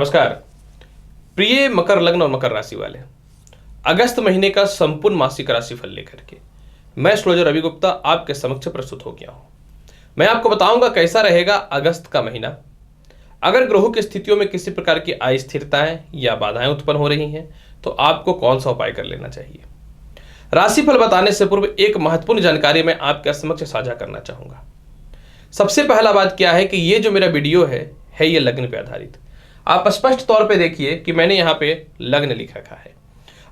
नमस्कार प्रिय मकर लग्न और मकर राशि वाले, अगस्त महीने का संपूर्ण मासिक राशिफल लेकर के मैं एस्ट्रोलॉजर रवि गुप्ता आपके समक्ष प्रस्तुत हो गया हूं। मैं आपको बताऊंगा कैसा रहेगा अगस्त का महीना। अगर ग्रहों की स्थितियों में किसी प्रकार की अस्थिरताएं या बाधाएं उत्पन्न हो रही हैं तो आपको कौन सा उपाय कर लेना चाहिए। राशिफल बताने से पूर्व एक महत्वपूर्ण जानकारी मैं आपके समक्ष साझा करना चाहूंगा। सबसे पहला बात क्या है कि ये जो मेरा वीडियो है ये लग्न पे आधारित। आप स्पष्ट तौर पे देखिए कि मैंने यहाँ पे लग्न लिख रखा है,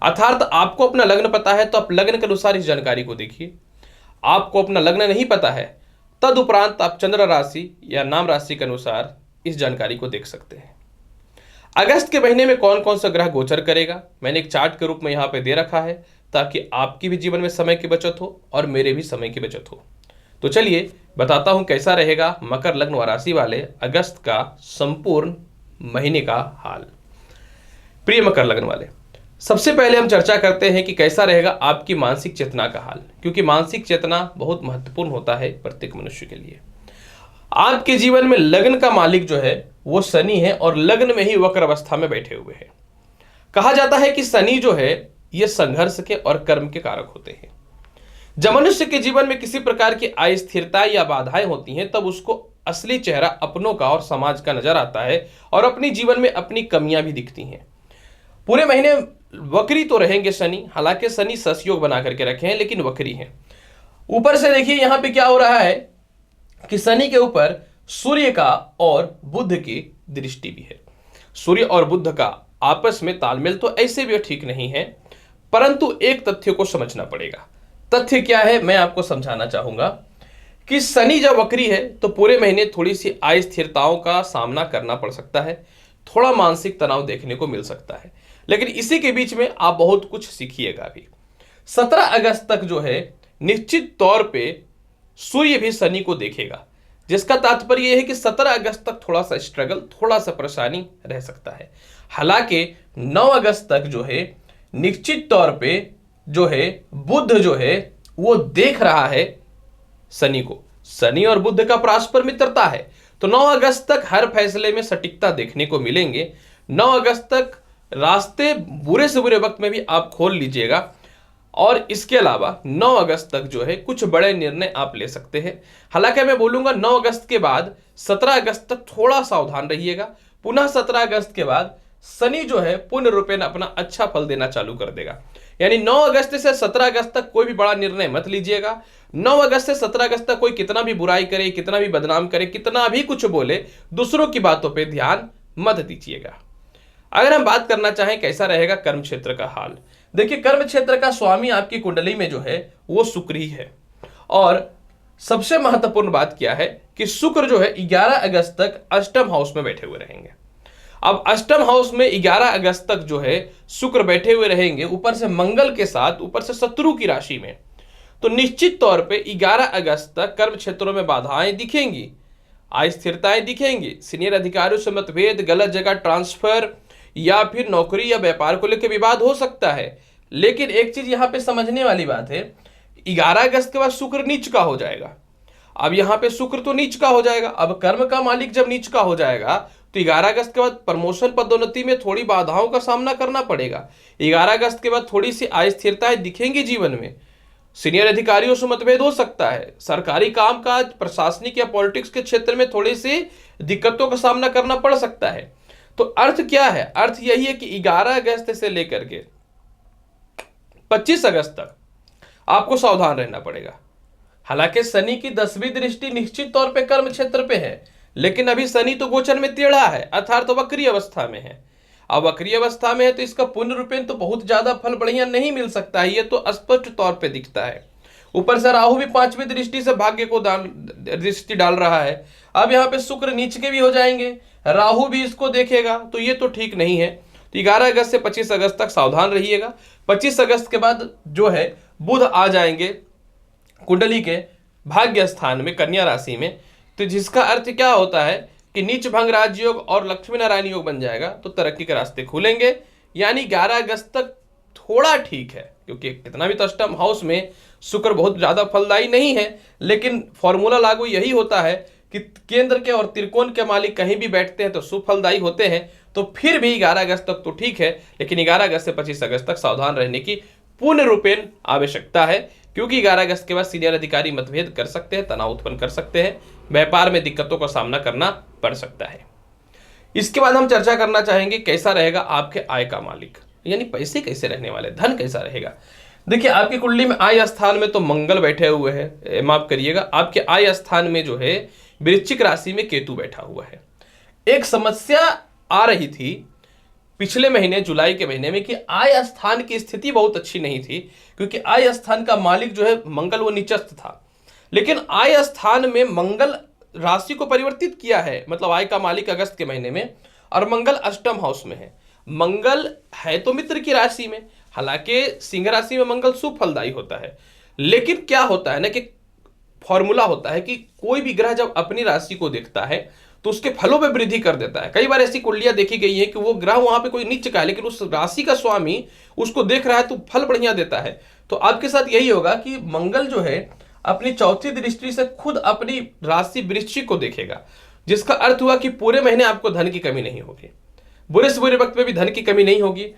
अर्थात आपको अपना लग्न पता है तो आप लग्न के अनुसार इस जानकारी को देखिए। आपको अपना लग्न नहीं पता है तदुपरांत आप चंद्र राशि या नाम राशि के अनुसार इस जानकारी को देख सकते हैं। अगस्त के महीने में कौन कौन सा ग्रह गोचर करेगा मैंने एक चार्ट के रूप में यहाँ पे दे रखा है ताकि आपकी भी जीवन में समय की बचत हो और मेरे भी समय की बचत हो। तो चलिए बताता हूं कैसा रहेगा मकर लग्न व राशि वाले अगस्त का संपूर्ण महीने का हाल। प्रिय मकर लग्न वाले, सबसे पहले हम चर्चा करते हैं कि कैसा रहेगा आपकी मानसिक चेतना का हाल, क्योंकि मानसिक चेतना बहुत महत्वपूर्ण होता है प्रत्येक मनुष्य के लिए। आपके जीवन में लग्न का मालिक जो है वो शनि है और लग्न में ही वक्र अवस्था में बैठे हुए हैं। कहा जाता है कि शनि जो है ये संघर्ष के और कर्म के कारक होते हैं। जब मनुष्य के जीवन में किसी प्रकार की अस्थिरता या बाधाएं होती हैं तब उसको असली चेहरा अपनों का और समाज का नजर आता है और अपनी जीवन में अपनी कमियां भी दिखती हैं। पूरे महीने वक्री तो रहेंगे शनि, हालांकि शनि ससयोग बना करके रखे हैं लेकिन वक्री हैं। ऊपर से देखिए यहां पे क्या हो रहा है कि शनि के ऊपर सूर्य का और बुध की दृष्टि भी है। सूर्य और बुध का आपस में तालमेल तो ऐसे भी ठीक नहीं है, परंतु एक तथ्य को समझना पड़ेगा। तथ्य क्या है मैं आपको समझाना चाहूंगा कि शनि जब वक्री है तो पूरे महीने थोड़ी सी अस्थिरताओं का सामना करना पड़ सकता है, थोड़ा मानसिक तनाव देखने को मिल सकता है, लेकिन इसी के बीच में आप बहुत कुछ सीखिएगा भी। 17 अगस्त तक जो है निश्चित तौर पे सूर्य भी शनि को देखेगा, जिसका तात्पर्य यह है कि 17 अगस्त तक थोड़ा सा स्ट्रगल, थोड़ा सा परेशानी रह सकता है। हालांकि 9 अगस्त तक जो है निश्चित तौर पे जो है बुध जो है वो देख रहा है शनि को। शनि और बुध का परस्पर मित्रता है तो 9 अगस्त तक हर फैसले में सटीकता देखने को मिलेंगे। 9 अगस्त तक रास्ते बुरे से बुरे वक्त में भी आप खोल लीजिएगा और इसके अलावा 9 अगस्त तक जो है कुछ बड़े निर्णय आप ले सकते हैं। हालांकि मैं बोलूंगा 9 अगस्त के बाद 17 अगस्त तक थोड़ा सावधान रहिएगा। पुनः 17 अगस्त के बाद शनि जो है पूर्ण रूपेण अपना अच्छा फल देना चालू कर देगा। यानी 9 अगस्त से 17 अगस्त तक कोई भी बड़ा निर्णय मत लीजिएगा। 9 अगस्त से 17 अगस्त तक कोई कितना भी बुराई करे, कितना भी बदनाम करे, कितना भी कुछ बोले, दूसरों की बातों पे ध्यान मत दीजिएगा। अगर हम बात करना चाहें कैसा रहेगा कर्म क्षेत्र का हाल, देखिए कर्म क्षेत्र का स्वामी आपकी कुंडली में जो है वो शुक्र ही है। और सबसे महत्वपूर्ण बात क्या है कि शुक्र जो है 11 अगस्त तक अष्टम हाउस में बैठे हुए रहेंगे। अब अष्टम हाउस में 11 अगस्त तक जो है शुक्र बैठे हुए रहेंगे, ऊपर से मंगल के साथ, ऊपर से शत्रु की राशि में, तो निश्चित तौर पे 11 अगस्त तक कर्म क्षेत्रों में बाधाएं दिखेंगी, अस्थिरताएं दिखेंगी, सीनियर अधिकारियों से मतभेद, गलत जगह ट्रांसफर या फिर नौकरी या व्यापार को लेकर विवाद हो सकता है। लेकिन एक चीज यहां पे समझने वाली बात है, 11 अगस्त के बाद शुक्र नीच का हो जाएगा। अब यहां पे शुक्र तो नीच का हो जाएगा, अब कर्म का मालिक जब नीच का हो जाएगा तो 11 अगस्त के बाद प्रमोशन पदोन्नति में थोड़ी बाधाओं का सामना करना पड़ेगा। 11 अगस्त के बाद थोड़ी सी अस्थिरताएं दिखेंगी जीवन में, सीनियर अधिकारियों से मतभेद हो सकता है, सरकारी कामकाज, प्रशासनिक या पॉलिटिक्स के क्षेत्र में थोड़ी सी दिक्कतों का सामना करना पड़ सकता है। तो अर्थ क्या है, अर्थ यही है कि 11 अगस्त से लेकर के 25 अगस्त तक आपको सावधान रहना पड़ेगा। हालांकि शनि की 10वीं दृष्टि निश्चित तौर पे कर्म क्षेत्र पे है, लेकिन अभी शनि तो गोचर में टेढ़ा है, अर्थात तो वक्री अवस्था में है। अब वक्री अवस्था में है तो इसका पूर्ण रूपेण तो बहुत ज्यादा फल बढ़िया नहीं मिल सकता है, ये तो स्पष्ट तौर पे दिखता है। ऊपर से राहु भी 5वीं दृष्टि से भाग्य को दृष्टि डाल रहा है। अब यहाँ पे शुक्र नीच के भी हो जाएंगे, राहु भी इसको देखेगा, तो ये तो ठीक नहीं है। तो 11 अगस्त से 25 अगस्त तक सावधान रहिएगा। 25 अगस्त के बाद जो है बुध आ जाएंगे कुंडली के भाग्य स्थान में, कन्या राशि में, तो जिसका अर्थ क्या होता है कि नीच भंग राजयोग और लक्ष्मी नारायण योग बन जाएगा, तो तरक्की के रास्ते खुलेंगे। यानी 11 अगस्त तक थोड़ा ठीक है, क्योंकि कितना भी तो अष्टम हाउस में शुक्र बहुत ज्यादा फलदायी नहीं है, लेकिन फॉर्मूला लागू यही होता है कि केंद्र के और त्रिकोण के मालिक कहीं भी बैठते हैं तो शुभ फलदायी होते हैं, तो फिर भी 11 अगस्त तक तो ठीक है, लेकिन 11 अगस्त से 25 अगस्त तक सावधान रहने की पूर्ण रूपेण आवश्यकता है, क्योंकि 11 अगस्त के बाद सीनियर अधिकारी मतभेद कर सकते हैं, तनाव उत्पन्न कर सकते हैं, व्यापार में दिक्कतों का सामना करना पड़ सकता है। इसके बाद हम चर्चा करना चाहेंगे कैसा रहेगा आपके आय का मालिक, यानी पैसे कैसे रहने वाले, धन कैसा रहेगा। देखिए आपकी कुंडली में आय स्थान में तो मंगल बैठे हुए हैं, माफ करिएगा, आपके आय स्थान में जो है वृश्चिक राशि में केतु बैठा हुआ है। एक समस्या आ रही थी पिछले महीने जुलाई के महीने में कि आय स्थान की स्थिति बहुत अच्छी नहीं थी, क्योंकि आय स्थान का मालिक जो है मंगल वो नीचस्थ था, लेकिन आय स्थान में मंगल राशि को परिवर्तित किया है, मतलब आय का मालिक अगस्त के महीने में, और मंगल अष्टम हाउस में है। मंगल है तो मित्र की राशि में, हालांकि सिंह राशि में मंगल शुभ फलदायी होता है, लेकिन क्या होता है ना कि फॉर्मूला होता है कि कोई भी ग्रह जब अपनी राशि को देखता है तो उसके फलों में वृद्धि कर देता है। कई बार ऐसी कुंडलियां देखी गई है कि वो ग्रह वहां पे कोई नीच का है, लेकिन उस राशि का स्वामी उसको देख रहा है तो फल बढ़िया देता है। तो आपके साथ यही होगा कि मंगल जो है अपनी चौथी दृष्टि से खुद अपनी राशि वृश्चिक को देखेगा, जिसका अर्थ हुआ कि पूरे महीने आपको धन की कमी नहीं होगी, बुरे से बुरे वक्त में भी धन की कमी नहीं होगी।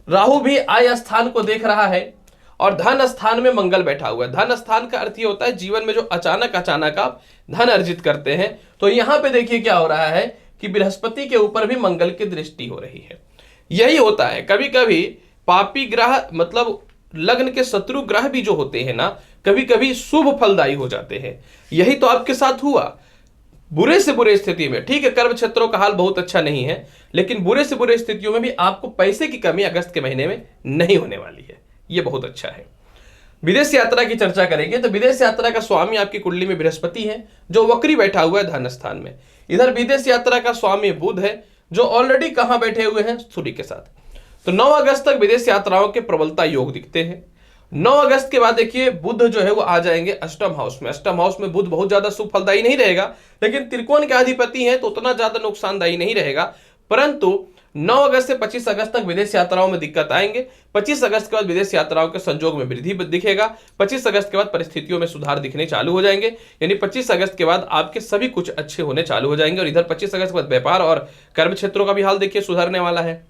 राहु भी आय स्थान को देख रहा है और धन स्थान में मंगल बैठा हुआ है। धन स्थान का अर्थ ये होता है जीवन में जो अचानक अचानक आप धन अर्जित करते हैं। तो यहां पे देखिए क्या हो रहा है कि बृहस्पति के ऊपर भी मंगल की दृष्टि हो रही है। यही होता है कभी कभी पापी ग्रह, मतलब लग्न के शत्रु ग्रह भी जो होते हैं ना, कभी कभी शुभ फलदायी हो जाते हैं। यही तो आपके साथ हुआ। बुरे से बुरे स्थिति में, ठीक है कर्म क्षेत्रों का हाल बहुत अच्छा नहीं है, लेकिन बुरे से बुरे स्थितियों में भी आपको पैसे की कमी अगस्त के महीने में नहीं होने वाली है, ये बहुत अच्छा है। विदेश यात्रा की चर्चा करेंगे तो विदेश यात्रा का स्वामी आपकी कुंडली में बृहस्पति है, जो वक्री बैठा हुआ है धन स्थान में। इधर विदेश यात्रा का स्वामी बुध है, जो ऑलरेडी कहां बैठे हुए हैं, सूर्य के साथ। तो 9 अगस्त तक विदेश यात्राओं के प्रबलता योग दिखते हैं। 9 अगस्त के बाद देखिए बुध जो है वो आ जाएंगे अष्टम हाउस में। अष्टम हाउस में बुध बहुत ज्यादा सुख फलदायी नहीं रहेगा, लेकिन त्रिकोण के अधिपति हैं तो उतना ज्यादा नुकसानदायी नहीं रहेगा। परंतु 9 अगस्त से 25 अगस्त तक विदेश यात्राओं में दिक्कत आएंगे। 25 अगस्त के बाद विदेश यात्राओं के संजोग में वृद्धि दिखेगा। 25 अगस्त के बाद परिस्थितियों में सुधार दिखने चालू हो जाएंगे, यानी 25 अगस्त के बाद आपके सभी कुछ अच्छे होने चालू हो जाएंगे। और इधर 25 अगस्त के बाद व्यापार और कर्म क्षेत्रों का भी हाल देखिए सुधरने वाला है।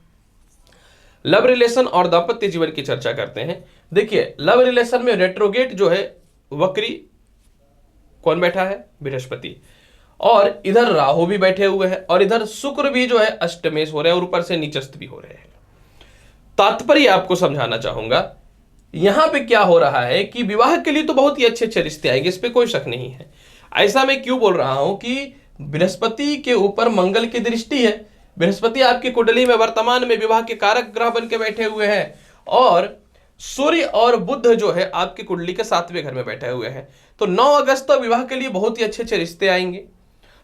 लव रिलेशन और दाम्पत्य जीवन की चर्चा करते हैं। देखिए लव रिलेशन में रेट्रोगेट जो है वक्री कौन बैठा है, बृहस्पति, और इधर राहु भी बैठे हुए हैं, और इधर शुक्र भी जो है अष्टमेश हो रहे हैं और ऊपर से नीचस्थ भी हो रहे हैं। तात्पर्य आपको समझाना चाहूंगा, यहां पे क्या हो रहा है कि विवाह के लिए तो बहुत ही अच्छे अच्छे रिश्ते आएंगे, इस पे कोई शक नहीं है। ऐसा मैं क्यों बोल रहा हूं कि बृहस्पति के ऊपर मंगल की दृष्टि है। बृहस्पति आपकी कुंडली में वर्तमान में विवाह के कारक ग्रह बन के बैठे हुए हैं, और सूर्य और बुध जो है आपकी कुंडली के 7वें घर में बैठे हुए हैं। तो 9 अगस्त तक विवाह के लिए बहुत ही अच्छे अच्छे रिश्ते आएंगे।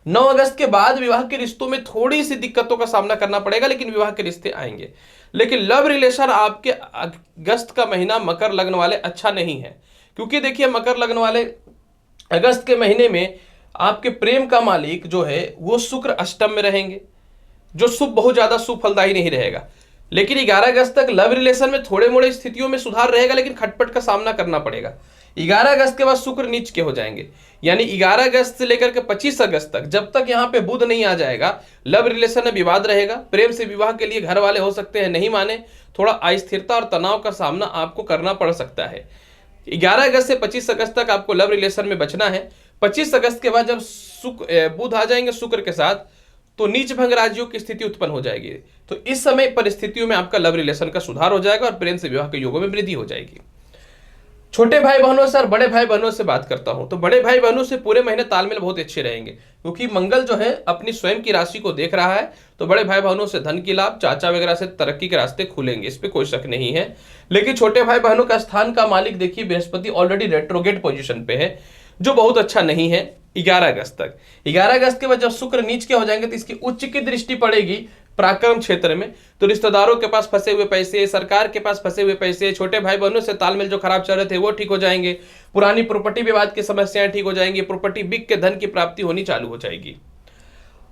9 अगस्त के बाद विवाह के रिश्तों में थोड़ी सी दिक्कतों का सामना करना पड़ेगा, लेकिन विवाह के रिश्ते आएंगे। लेकिन लव रिलेशन आपके अगस्त का महीना मकर लग्न वाले अच्छा नहीं है, क्योंकि देखिए मकर लग्न वाले अगस्त के महीने में आपके प्रेम का मालिक जो है वो शुक्र अष्टम में रहेंगे, जो शुभ बहुत ज्यादा शुभ फलदायी नहीं रहेगा। लेकिन 11 अगस्त तक लव रिलेशन में थोड़े मोड़े स्थितियों में सुधार रहेगा, लेकिन खटपट का सामना करना पड़ेगा। 11 अगस्त के बाद शुक्र नीच के हो जाएंगे, यानी 11 अगस्त से लेकर के 25 अगस्त तक, जब तक यहाँ पे बुध नहीं आ जाएगा, लव रिलेशन में विवाद रहेगा। प्रेम से विवाह के लिए घर वाले हो सकते हैं नहीं माने, थोड़ा अस्थिरता और तनाव का सामना आपको करना पड़ सकता है। 11 अगस्त से 25 अगस्त तक आपको लव रिलेशन में बचना है। 25 अगस्त के बाद जब बुध आ जाएंगे शुक्र के साथ, तो नीच भंग राज्यों की स्थिति उत्पन्न हो जाएगी। तो इस समय परिस्थितियों में आपका लव रिलेशन का सुधार हो जाएगा और प्रेम से विवाह के योगों में वृद्धि हो जाएगी। छोटे भाई बहनों से और बड़े भाई बहनों से बात करता हूं, तो बड़े भाई बहनों से पूरे महीने तालमेल बहुत अच्छे रहेंगे, क्योंकि मंगल जो है अपनी स्वयं की राशि को देख रहा है। तो बड़े भाई बहनों से धन की लाभ, चाचा वगैरह से तरक्की के रास्ते खुलेंगे, इस पे कोई शक नहीं है। लेकिन छोटे भाई बहनों का स्थान का मालिक देखिए बृहस्पति ऑलरेडी रेट्रोगेट पोजिशन पे है, जो बहुत अच्छा नहीं है 11 अगस्त तक। 11 अगस्त के बाद जब शुक्र नीच के हो जाएंगे तो इसकी उच्च की दृष्टि पड़ेगी पराक्रम क्षेत्र में। तो रिश्तेदारों के पास फंसे हुए पैसे, सरकार के पास फंसे हुए पैसे, छोटे भाई बहनों से तालमेल जो खराब चल रहे थे वो ठीक हो जाएंगे। पुरानी प्रॉपर्टी विवाद की समस्याएं ठीक हो जाएंगी। प्रॉपर्टी बिक के धन की प्राप्ति होनी चालू हो जाएगी।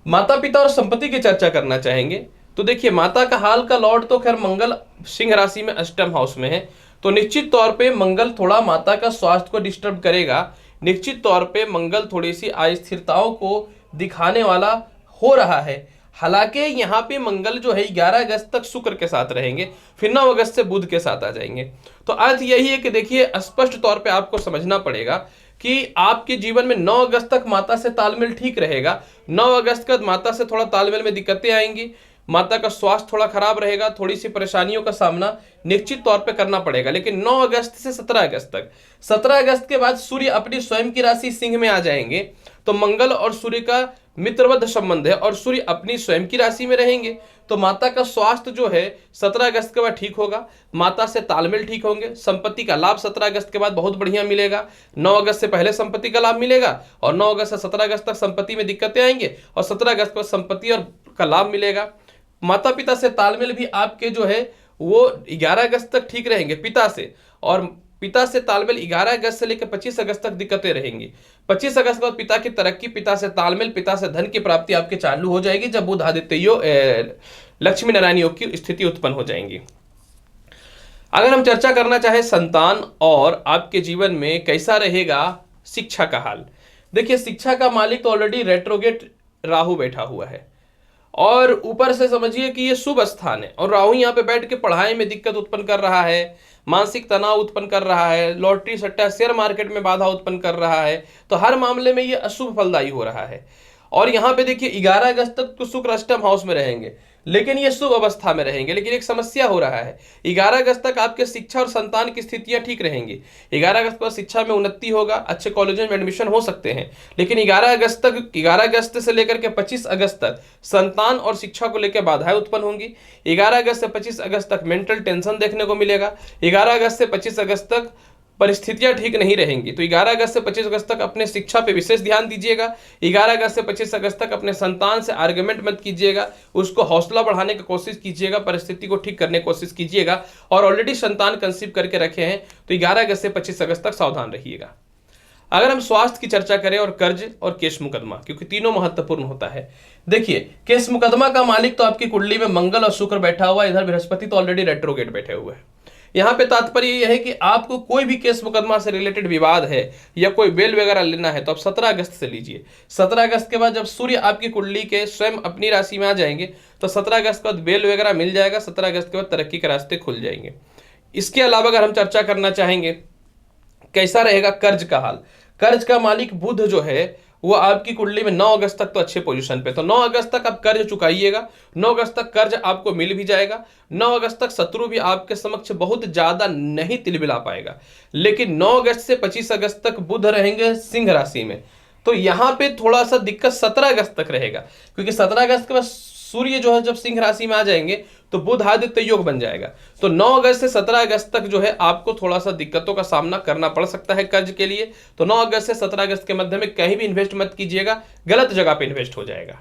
माता पिता और संपत्ति की चर्चा करना चाहेंगे, तो देखिए माता का हाल का लॉर्ड तो खैर मंगल सिंह राशि में अष्टम हाउस में है, तो निश्चित तौर पे मंगल थोड़ा माता का स्वास्थ्य को डिस्टर्ब करेगा। निश्चित तौर पे मंगल थोड़ी सी अस्थिरताओं को दिखाने वाला हो रहा है। हालांकि यहाँ पे मंगल जो है 11 अगस्त तक शुक्र के साथ रहेंगे, फिर 9 अगस्त से बुध के साथ आ जाएंगे। तो अर्थ यही है कि देखिए स्पष्ट तौर पे आपको समझना पड़ेगा कि आपके जीवन में 9 अगस्त तक माता से तालमेल ठीक रहेगा। 9 अगस्त के बाद माता से थोड़ा तालमेल में दिक्कतें आएंगी, माता का स्वास्थ्य थोड़ा खराब रहेगा, थोड़ी सी परेशानियों का सामना निश्चित तौर पे करना पड़ेगा। लेकिन 9 अगस्त से 17 अगस्त तक, 17 अगस्त के बाद सूर्य अपनी स्वयं की राशि सिंह में आ जाएंगे, तो मंगल और सूर्य का मित्रवध संबंध है और सूर्य अपनी स्वयं की राशि में रहेंगे, तो माता का स्वास्थ्य जो है 17 अगस्त के बाद ठीक होगा, माता से तालमेल ठीक होंगे, संपत्ति का लाभ 17 अगस्त के बाद बहुत बढ़िया मिलेगा। 9 अगस्त से पहले संपत्ति का लाभ मिलेगा और 9 अगस्त से 17 अगस्त तक संपत्ति में दिक्कतें आएंगे और 17 अगस्त के बाद संपत्ति और का लाभ मिलेगा। माता पिता से तालमेल भी आपके जो है वो 11 अगस्त तक ठीक रहेंगे पिता से, और पिता से तालमेल 11 अगस्त से लेकर 25 अगस्त तक दिक्कतें रहेंगी। 25 अगस्त के बाद पिता की तरक्की, पिता से तालमेल, पिता से धन की प्राप्ति आपके चालू हो जाएगी जब बुध आदित्य योग, लक्ष्मी नारायण योग की स्थिति उत्पन्न हो जाएंगी। अगर हम चर्चा करना चाहे संतान और आपके जीवन में कैसा रहेगा शिक्षा का हाल, देखिए शिक्षा का मालिक तो ऑलरेडी रेट्रोगेट राहु बैठा हुआ है और ऊपर से समझिए कि ये शुभ स्थान है और राहु यहाँ पे बैठ के पढ़ाई में दिक्कत उत्पन्न कर रहा है, मानसिक तनाव उत्पन्न कर रहा है, लॉटरी सट्टा शेयर मार्केट में बाधा उत्पन्न कर रहा है, तो हर मामले में ये अशुभ फलदायी हो रहा है। और यहाँ पे देखिए 11 अगस्त तक तो शुक्र अष्टम हाउस में रहेंगे, लेकिन ये शुभ अवस्था में रहेंगे। लेकिन एक समस्या हो रहा है, 11 अगस्त तक आपके शिक्षा और संतान की स्थितियां ठीक रहेंगी। 11 अगस्त को शिक्षा में उन्नति होगा, अच्छे कॉलेजों में एडमिशन हो सकते हैं, लेकिन 11 अगस्त से लेकर के 25 अगस्त तक संतान और शिक्षा को लेकर बाधाएं उत्पन्न होंगी। 11 अगस्त से 25 अगस्त तक मेंटल टेंशन देखने को मिलेगा। 11 अगस्त से 25 अगस्त तक परिस्थितियां ठीक नहीं रहेंगी। तो 11 अगस्त से 25 अगस्त तक अपने शिक्षा पे विशेष ध्यान दीजिएगा। 11 अगस्त से 25 अगस्त तक अपने संतान से आर्गुमेंट मत कीजिएगा, उसको हौसला बढ़ाने की कोशिश कीजिएगा, परिस्थिति को ठीक करने की कोशिश कीजिएगा। और ऑलरेडी संतान कंसीव करके रखे हैं तो 11 अगस्त से 25 अगस्त तक सावधान रहिएगा। अगर हम स्वास्थ्य की चर्चा करें और कर्ज और केस मुकदमा, क्योंकि तीनों महत्वपूर्ण होता है। देखिए केस मुकदमा का मालिक तो आपकी कुंडली में मंगल और शुक्र बैठा हुआ है, इधर बृहस्पति तो ऑलरेडी रेट्रोगेट बैठे हुए हैं। यहाँ पे तात्पर्य यह है कि आपको कोई भी केस मुकदमा से रिलेटेड विवाद है या कोई बेल वगैरह लेना है तो आप 17 अगस्त से लीजिए। 17 अगस्त के बाद जब सूर्य आपकी कुंडली के स्वयं अपनी राशि में आ जाएंगे तो 17 अगस्त के बाद बेल वगैरह मिल जाएगा। 17 अगस्त के बाद तरक्की के रास्ते खुल जाएंगे। इसके अलावा अगर हम चर्चा करना चाहेंगे कैसा रहेगा कर्ज का हाल, कर्ज का मालिक बुध जो है वो आपकी कुंडली में 9 अगस्त तक तो अच्छे पोजीशन पे, तो 9 अगस्त तक आप कर्ज चुकाइएगा। 9 अगस्त तक कर्ज आपको मिल भी जाएगा। 9 अगस्त तक शत्रु भी आपके समक्ष बहुत ज्यादा नहीं तिलमिला पाएगा। लेकिन 9 अगस्त से 25 अगस्त तक बुध रहेंगे सिंह राशि में, तो यहां पे थोड़ा सा दिक्कत 17 अगस्त तक रहेगा, क्योंकि 17 अगस्त के बाद सूर्य जो है जब सिंह राशि में आ जाएंगे तो बुध आदित्य योग बन जाएगा। तो 9 अगस्त से 17 अगस्त तक जो है आपको थोड़ा सा दिक्कतों का सामना करना पड़ सकता है कर्ज के लिए। तो 9 अगस्त से 17 अगस्त के मध्य में कहीं भी इन्वेस्ट मत कीजिएगा, गलत जगह पे इन्वेस्ट हो जाएगा।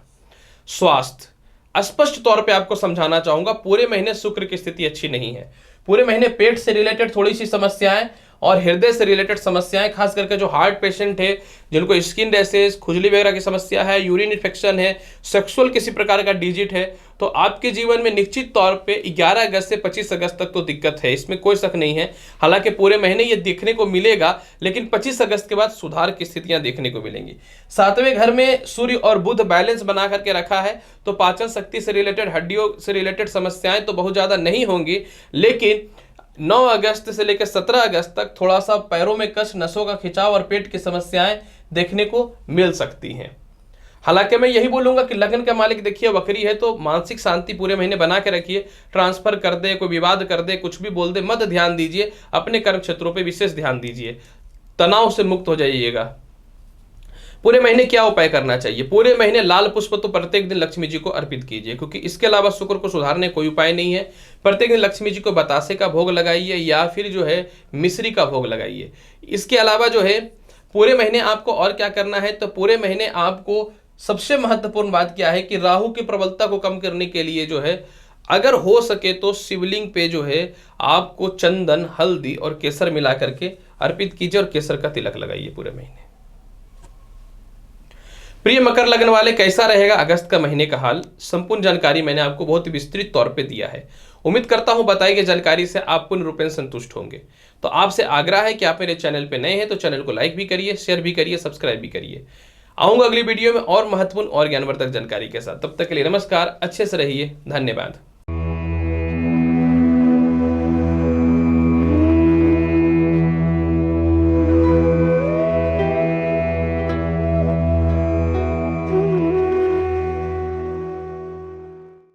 स्वास्थ्य स्पष्ट तौर पे आपको समझाना चाहूंगा, पूरे महीने शुक्र की स्थिति अच्छी नहीं है। पूरे महीने पेट से रिलेटेड थोड़ी सी समस्याएं और हृदय से रिलेटेड समस्याएं, खास करके जो हार्ट पेशेंट है, जिनको स्किन रैशेस, खुजली वगैरह की समस्या है, यूरिन इन्फेक्शन है, सेक्सुअल किसी प्रकार का डिजीट है, तो आपके जीवन में निश्चित तौर पे 11 अगस्त से 25 अगस्त तक तो दिक्कत है, इसमें कोई शक नहीं है। हालांकि पूरे महीने ये देखने को मिलेगा, लेकिन 25 अगस्त के बाद सुधार की स्थितियां देखने को मिलेंगी। 7वें घर में सूर्य और बुध बैलेंस बना करके रखा है, तो पाचन शक्ति से रिलेटेड, हड्डियों से रिलेटेड समस्याएं तो बहुत ज्यादा नहीं होंगी। लेकिन 9 अगस्त से लेकर 17 अगस्त तक थोड़ा सा पैरों में कष्ट, नसों का खिंचाव और पेट की समस्याएं देखने को मिल सकती हैं। हालांकि मैं यही बोलूंगा कि लगन का मालिक देखिए वक्री है, तो मानसिक शांति पूरे महीने बना के रखिए। ट्रांसफर कर दे, कोई विवाद कर दे, कुछ भी बोल दे, मत ध्यान दीजिए। अपने कर्म क्षेत्रों पे विशेष ध्यान दीजिए, तनाव से मुक्त हो जाइएगा। पूरे महीने क्या उपाय करना चाहिए? पूरे महीने लाल पुष्प तो प्रत्येक दिन लक्ष्मी जी को अर्पित कीजिए, क्योंकि इसके अलावा शुक्र को सुधारने कोई उपाय नहीं है। प्रत्येक दिन लक्ष्मी जी को बतासे का भोग लगाइए या फिर जो है मिश्री का भोग लगाइए। इसके अलावा जो है पूरे महीने आपको और क्या करना है, तो पूरे महीने आपको सबसे महत्वपूर्ण बात क्या है कि राहु की प्रबलता को कम करने के लिए जो है अगर हो सके तो शिवलिंग पे जो है आपको चंदन, हल्दी और केसर मिला करके अर्पित कीजिए और केसर का तिलक लगाइए पूरे महीने। प्रिय मकर लग्न वाले, कैसा रहेगा अगस्त का महीने का हाल? संपूर्ण जानकारी मैंने आपको बहुत ही विस्तृत तौर पे दिया है। उम्मीद करता हूं बताई गई जानकारी से आप पूर्ण रूपेण संतुष्ट होंगे। तो आपसे आग्रह है कि आप मेरे चैनल पे नए हैं तो चैनल को लाइक भी करिए, शेयर भी करिए, सब्सक्राइब भी करिए। आऊंगा अगली वीडियो में और महत्वपूर्ण और ज्ञानवर्धक जानकारी के साथ। तब तक के लिए नमस्कार, अच्छे से रहिए, धन्यवाद।